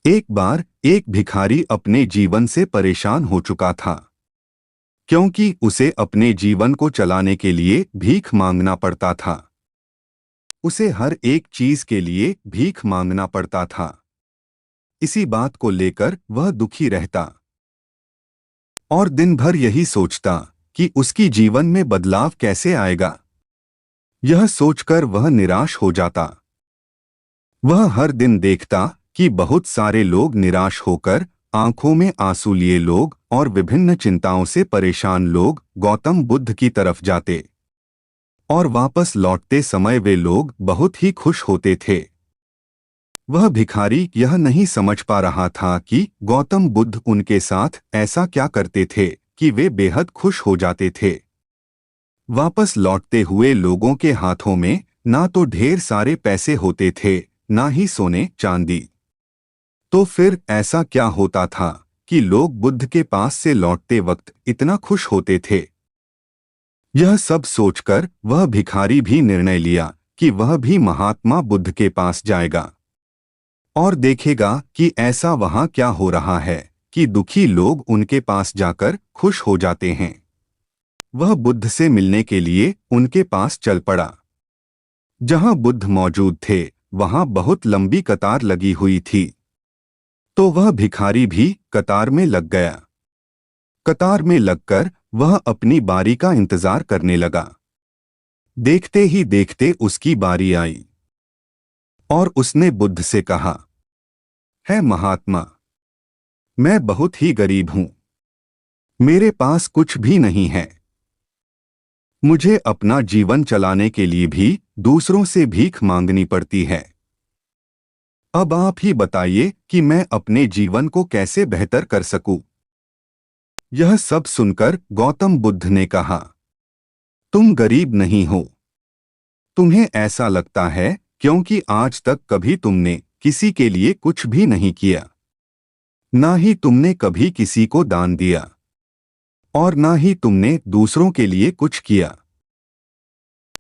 एक बार एक भिखारी अपने जीवन से परेशान हो चुका था, क्योंकि उसे अपने जीवन को चलाने के लिए भीख मांगना पड़ता था। उसे हर एक चीज के लिए भीख मांगना पड़ता था। इसी बात को लेकर वह दुखी रहता और दिन भर यही सोचता कि उसकी जीवन में बदलाव कैसे आएगा। यह सोचकर वह निराश हो जाता। वह हर दिन देखता कि बहुत सारे लोग निराश होकर, आंखों में आंसू लिए लोग और विभिन्न चिंताओं से परेशान लोग गौतम बुद्ध की तरफ जाते, और वापस लौटते समय वे लोग बहुत ही खुश होते थे। वह भिखारी यह नहीं समझ पा रहा था कि गौतम बुद्ध उनके साथ ऐसा क्या करते थे कि वे बेहद खुश हो जाते थे। वापस लौटते हुए लोगों के हाथों में ना तो ढेर सारे पैसे होते थे, ना ही सोने चांदी। तो फिर ऐसा क्या होता था कि लोग बुद्ध के पास से लौटते वक्त इतना खुश होते थे? यह सब सोचकर वह भिखारी भी निर्णय लिया कि वह भी महात्मा बुद्ध के पास जाएगा और देखेगा कि ऐसा वहां क्या हो रहा है कि दुखी लोग उनके पास जाकर खुश हो जाते हैं। वह बुद्ध से मिलने के लिए उनके पास चल पड़ा। जहां बुद्ध मौजूद थे वहां बहुत लंबी कतार लगी हुई थी। तो वह भिखारी भी कतार में लग गया। कतार में लगकर वह अपनी बारी का इंतजार करने लगा। देखते ही देखते उसकी बारी आई और उसने बुद्ध से कहा, है महात्मा, मैं बहुत ही गरीब हूं। मेरे पास कुछ भी नहीं है। मुझे अपना जीवन चलाने के लिए भी दूसरों से भीख मांगनी पड़ती है। अब आप ही बताइए कि मैं अपने जीवन को कैसे बेहतर कर सकूं। यह सब सुनकर गौतम बुद्ध ने कहा, तुम गरीब नहीं हो। तुम्हें ऐसा लगता है क्योंकि आज तक कभी तुमने किसी के लिए कुछ भी नहीं किया, ना ही तुमने कभी किसी को दान दिया और ना ही तुमने दूसरों के लिए कुछ किया।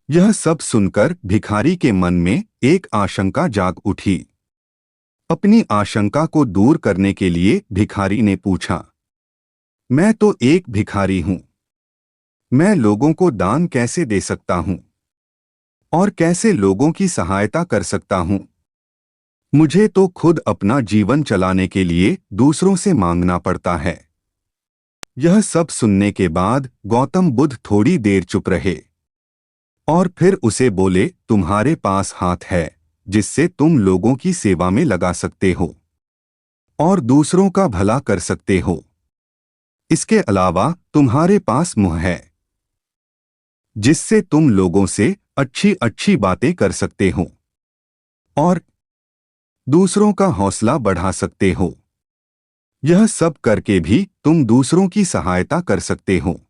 यह सब सुनकर भिखारी के मन में एक आशंका जाग उठी। अपनी आशंका को दूर करने के लिए भिखारी ने पूछा, मैं तो एक भिखारी हूं। मैं लोगों को दान कैसे दे सकता हूं और कैसे लोगों की सहायता कर सकता हूं? मुझे तो खुद अपना जीवन चलाने के लिए दूसरों से मांगना पड़ता है। यह सब सुनने के बाद गौतम बुद्ध थोड़ी देर चुप रहे और फिर उसे बोले, तुम्हारे पास हाथ है जिससे तुम लोगों की सेवा में लगा सकते हो और दूसरों का भला कर सकते हो। इसके अलावा तुम्हारे पास मुंह है जिससे तुम लोगों से अच्छी अच्छी बातें कर सकते हो और दूसरों का हौसला बढ़ा सकते हो। यह सब करके भी तुम दूसरों की सहायता कर सकते हो।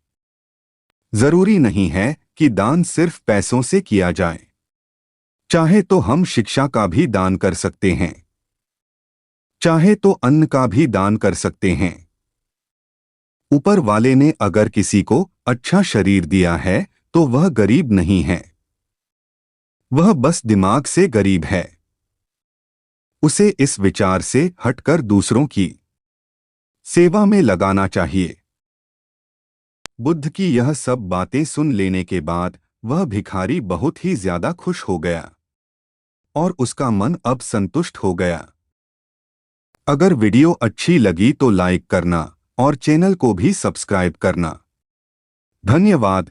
जरूरी नहीं है कि दान सिर्फ पैसों से किया जाए। चाहे तो हम शिक्षा का भी दान कर सकते हैं, चाहे तो अन्न का भी दान कर सकते हैं। ऊपर वाले ने अगर किसी को अच्छा शरीर दिया है तो वह गरीब नहीं है, वह बस दिमाग से गरीब है। उसे इस विचार से हटकर दूसरों की सेवा में लगाना चाहिए। बुद्ध की यह सब बातें सुन लेने के बाद वह भिखारी बहुत ही ज्यादा खुश हो गया और उसका मन अब संतुष्ट हो गया। अगर वीडियो अच्छी लगी तो लाइक करना और चैनल को भी सब्सक्राइब करना। धन्यवाद।